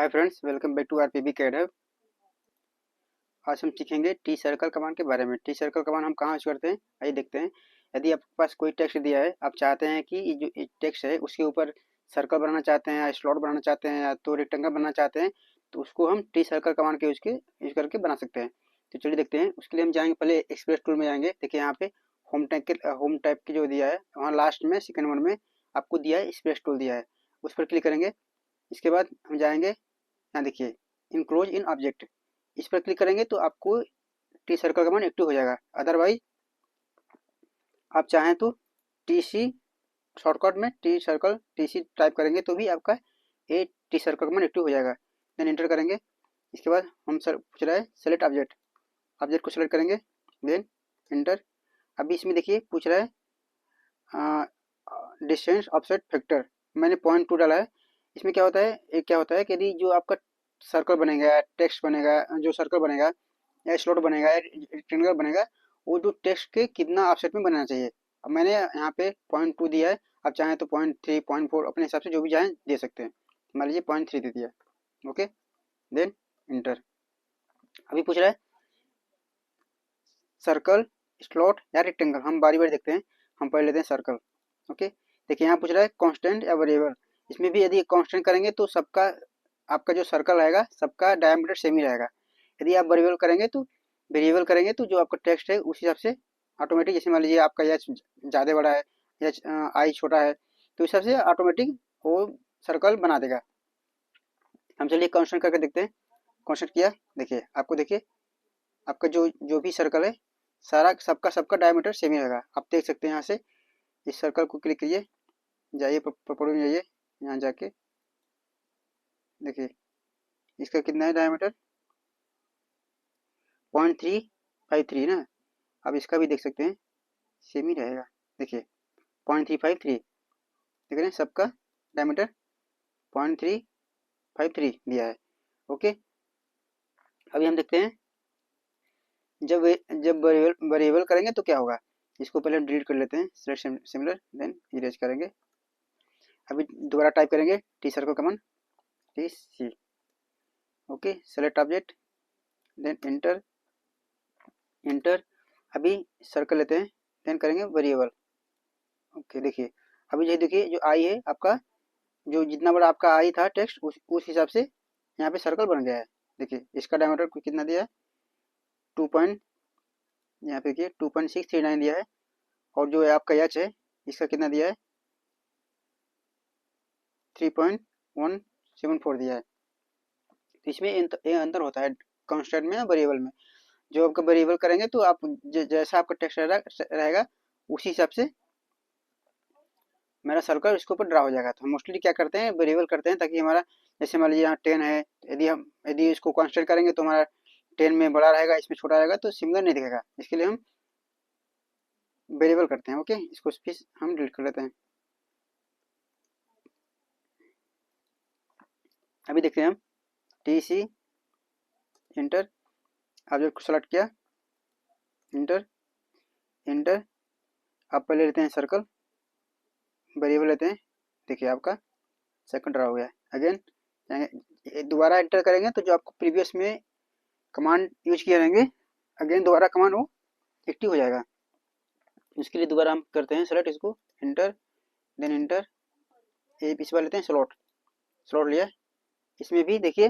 Hi friends, welcome back to RPB academy. आज हम सीखेंगे टी सर्कल कमांड के बारे में। टी सर्कल कमांड हम कहाँ यूज करते हैं, आइए देखते हैं। यदि आपके पास कोई टेक्स्ट दिया है, आप चाहते हैं कि ये जो टेक्स्ट है उसके ऊपर सर्कल बनाना चाहते हैं या स्लॉट बनाना चाहते हैं या तो रेक्टेंगल बनाना चाहते हैं, तो उसको हम टी सर्कल कमांड के यूज करके बना सकते हैं। तो चलिए देखते हैं। उसके लिए हम जाएंगे, पहले एक्सप्रेस टूल में जाएंगे। देखिए यहाँ पे होम टाइप की जो दिया है, वहाँ लास्ट में सेकंड वन में आपको दिया है एक्सप्रेस टूल दिया है, उस पर क्लिक करेंगे। इसके बाद हम जाएंगे, यहाँ देखिए इनक्लोज इन ऑब्जेक्ट, इस पर क्लिक करेंगे तो आपको टी सर्कल कमांड एक्टिव हो जाएगा। अदरवाइज आप चाहें तो टी सी शॉर्टकट में T circle T C type करेंगे तो भी आपका ये टी सर्कल कमांड एक्टिव हो जाएगा। देन इंटर करेंगे। इसके बाद हम सर पूछ रहा है सेलेक्ट ऑब्जेक्ट, ऑब्जेक्ट को सेलेक्ट करेंगे। Then enter. अभी इसमें देखिए पूछ रहा है डिस्टेंस ऑफसेट फैक्टर, मैंने 0.2 डाला है। इसमें क्या होता है, एक क्या होता है कि यदि जो आपका सर्कल बनेगा, टेक्स्ट बनेगा, जो सर्कल बनेगा या स्लॉट बनेगा या रेक्टेंगल बनेगा, वो जो टेक्स्ट के कितना ऑफसेट में बनाना चाहिए। अब मैंने यहाँ पे 0.2 दिया है, आप चाहें तो 0.3 0.4 अपने हिसाब से जो भी चाहें दे सकते हैं। मान लीजिए 0.3 दे दिया। Okay, then enter. अभी पूछ रहा है सर्कल, स्लॉट या रेक्टेंगल, हम बारी बारी देखते हैं। हम पढ़ लेते हैं सर्कल। ओके, देखिए यहाँ पूछ रहा है कांस्टेंट या वेरिएबल। इसमें भी यदि कांस्टेंट करेंगे तो सबका आपका जो सर्कल रहेगा सबका डायमीटर सेम ही रहेगा। यदि आप वेरिएबल करेंगे तो जो आपका टेक्स्ट है उस हिसाब से ऑटोमेटिक, जैसे मान लीजिए आपका एच ज़्यादा बड़ा है या आई छोटा है, तो इस हिसाब से ऑटोमेटिक वो सर्कल बना देगा। हम चलिए कांस्टेंट करके देखते हैं। कांस्टेंट किया, देखिए आपको देखिए आपका जो जो भी सर्कल है सारा सबका डायमीटर सेम ही रहेगा। आप देख सकते हैं यहाँ से। इस सर्कल को क्लिक करिए, जाइए प्रॉपर्टी में जाइए, यहाँ जाके देखिए इसका कितना है डायमीटर, 0.353 ना। अब इसका भी देख सकते हैं सेम ही रहेगा। देखिए 0.353, देख रहे हैं सबका डायमीटर 0.353 दिया है। ओके, अभी हम देखते हैं जब जब वेरिएबल करेंगे तो क्या होगा। इसको पहले डिलीट कर लेते हैं, सेलेक्ट सिमिलर, देन इरेज करेंगे। अभी दोबारा टाइप करेंगे T circle command, T C. Okay, select object, then enter enter. अभी सर्कल लेते हैं, देन करेंगे वेरिएबल। ओके, देखिए अभी ये देखिए जो आई है आपका, जो जितना बड़ा आपका आई था टेक्स्ट उस हिसाब से यहाँ पे सर्कल बन गया है। देखिए इसका डायमीटर कितना दिया है, 2 पॉइंट, यहाँ पे देखिए 2.639 दिया है। और जो है आपका एच है इसका कितना दिया है, 3.174 दिया है। तो इसमें ये अंतर होता है कांस्टेंट में और वेरिएबल में। जो आपका वेरिएबल करेंगे तो आप जैसा आपका टेक्स्ट रहेगा उसी हिसाब से मेरा सर्कल इसके ऊपर ड्रा हो जाएगा। तो हम मोस्टली क्या करते हैं, वेरिएबल करते हैं, ताकि हमारा जैसे मान लीजिए यहाँ 10 है, यदि इसको कांस्टेंट करेंगे तो हमारा 10 में बड़ा रहेगा, इसमें छोटा रहेगा, तो सिमिलर नहीं दिखेगा। इसके लिए हम वेरिएबल करते हैं। ओके, इसको फिर हम डिलीट कर लेते हैं। अभी देखते हैं हम टी सी इंटर, ऑब्जेक्ट को सेलेक्ट किया, इंटर इंटर। आप पहले लेते हैं सर्कल, वेरिएबल लेते हैं। देखिए आपका सेकंड ड्रा हो गया है। अगेन दोबारा एंटर करेंगे तो जो आपको प्रीवियस में कमांड यूज किए रहेंगे, अगेन दोबारा कमांड वो एक्टिव हो जाएगा। इसके लिए दोबारा हम करते हैं सेलेक्ट इसको, इंटर, देन इंटर। इस बार लेते हैं स्लॉट, स्लॉट लिया। इसमें भी देखिए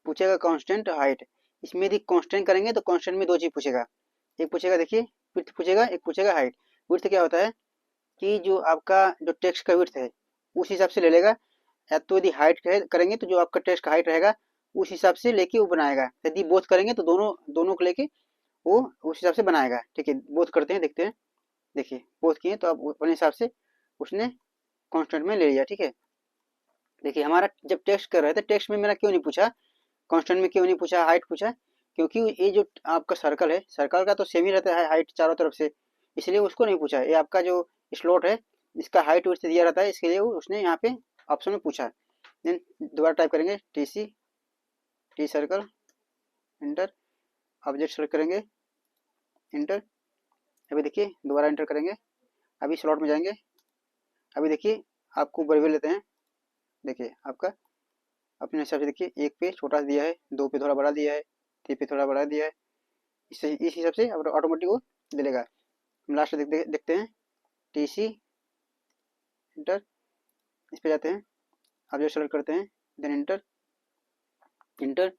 पूछेगा कांस्टेंट हाइट। इसमें यदि कांस्टेंट करेंगे तो कांस्टेंट में दो चीज पूछेगा, एक पूछेगा देखिए विड्थ पूछेगा, एक पूछेगा हाइट। विड्थ क्या होता है कि जो आपका जो टेक्स्ट का विड्थ है उस हिसाब से ले लेगा, या तो यदि हाइट करेंगे तो जो आपका टेक्स्ट का हाइट रहेगा उस हिसाब से लेके वो बनाएगा। यदि बोथ करेंगे तो दोनों दोनों को लेके वो उस हिसाब से बनाएगा। ठीक है, बोथ करते हैं, देखते हैं। देखिए बोथ किए तो आप अपने हिसाब से उसने कांस्टेंट में ले लिया। ठीक है, देखिए हमारा जब टेक्स्ट कर रहे थे, टेक्स्ट में मेरा क्यों नहीं पूछा, कांस्टेंट में क्यों नहीं पूछा, हाइट पूछा, क्योंकि ये जो आपका सर्कल है, सर्कल का तो सेम ही रहता है हाइट चारों तरफ से, इसलिए उसको नहीं पूछा। ये आपका जो स्लॉट है इसका हाइट विड्थ दिया रहता है, इसके लिए उसने यहाँ पे ऑप्शन में पूछा। देन दोबारा टाइप करेंगे T C T circle, enter, object select करेंगे, इंटर। अभी देखिए दोबारा इंटर करेंगे, अभी स्लॉट में जाएंगे। अभी देखिए आपको वेरिएबल लेते हैं, देखिए आपका अपने हिसाब से देखिए, 1 पे छोटा दिया है, 2 पे थोड़ा बड़ा दिया है, 3 पे थोड़ा बड़ा दिया है, इस हिसाब से ऑटोमेटिक वो ले लेगा। हम लास्ट में देखते हैं TC इंटर, इस पे जाते हैं, आप जो सेलेक्ट करते हैं, देन इंटर इंटर।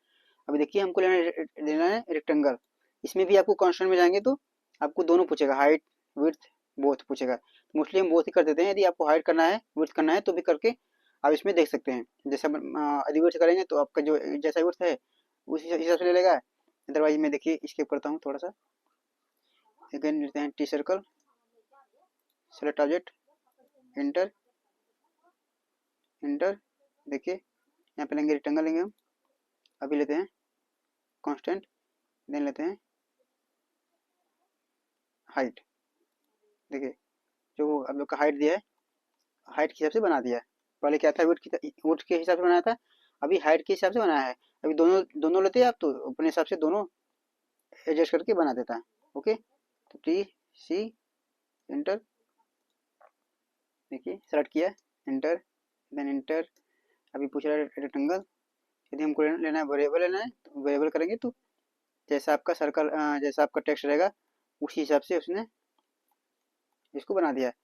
अभी देखिए हमको लेना है रेक्टेंगल। इसमें भी आपको कॉन्स्टेंट में जाएंगे तो आपको दोनों पूछेगा, हाइट विड्थ बोथ पूछेगा। मोस्टली हम बोथ ही कर देते हैं। यदि आपको हाइट करना है विड्थ करना है तो भी करके आप इसमें देख सकते हैं। जैसे यदि विड्थ करेंगे तो आपका जो जैसा विड्थ है उस हिसाब से ले लेगा। अदरवाइज मैं देखिए स्किप करता हूँ थोड़ा सा। अगेन लेते हैं T circle, select object, inter inter. देखिए यहाँ पे लेंगे रेक्टेंगल लेंगे हम। अभी लेते हैं कांस्टेंट, देन लेते हैं हाइट। देखिए जो आप लोग का हाइट दिया है, हाइट के हिसाब से बना दिया है। पहले क्या था, वुड के हिसाब से बनाया था, अभी हाइट के हिसाब से बनाया है। अभी दोनों दोनों लेते हैं आप तो अपने हिसाब से दोनों एडजस्ट करके बना देता है। ओके, तो TC इंटर, देखिए सेलेक्ट किया, इंटर देन इंटर। अभी पूछ रहा है रेक्टेंगल। यदि हमको लेना है वेरिएबल लेना है तो वेरिएबल करेंगे तो जैसा आपका सर्कल जैसा आपका टेक्स्ट रहेगा उसी हिसाब से उसने इसको बना दिया है।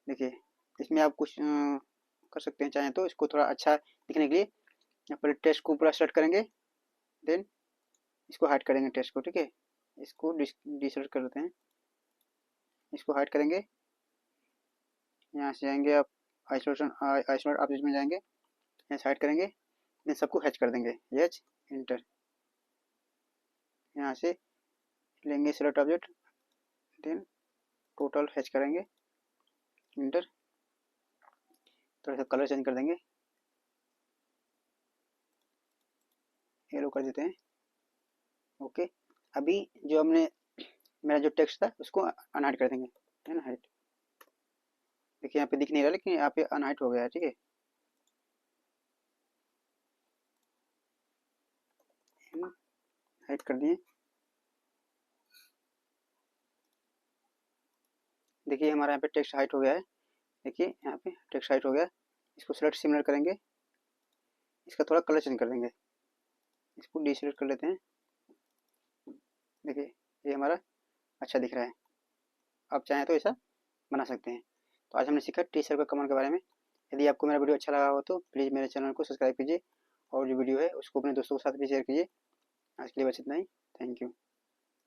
देखिए इसमें आप कुछ कर सकते हैं चाहें तो, इसको थोड़ा अच्छा दिखने के लिए यहाँ पर टेक्स्ट को पूरा सेलेक्ट करेंगे, देन इसको हाइड करेंगे टेक्स्ट को। ठीक है, इसको डिसेलेक्ट कर देते हैं, इसको हाइड करेंगे। यहाँ से जाएंगे आप आइसोलेट ऑब्जेक्ट में जाएंगे, यहाँ से हाइड करेंगे, देन सबको हैच कर देंगे, एच इंटर। यहाँ से लेंगे select object, then total hatch करेंगे, इंटर। थोड़ा सा कलर चेंज कर देंगे, येलो कर देते हैं। ओके, अभी जो हमने मेरा जो टेक्स्ट था उसको अनहाइड कर देंगे, है ना, हाइड। देखिए यहाँ पे दिख नहीं रहा लेकिन यहाँ पे अनहाइड हो गया है। ठीक है, हाइड कर दिए। देखिए हमारा यहाँ पे टेक्स्ट हाइट हो गया है। देखिए यहाँ पे टेक्स्ट हाइट हो गया। इसको सेलेक्ट सिमिलर करेंगे, इसका थोड़ा कलर चेंज कर देंगे, इसको डिसेलेक्ट कर लेते हैं। देखिए ये हमारा अच्छा दिख रहा है। आप चाहें तो ऐसा बना सकते हैं। तो आज हमने सीखा टी सर्कल कमांड के बारे में। यदि आपको मेरा वीडियो अच्छा लगा हो तो प्लीज़ मेरे चैनल को सब्सक्राइब कीजिए और जो वीडियो है उसको अपने दोस्तों के साथ भी शेयर कीजिए। आज के लिए बस इतना ही। Thank you.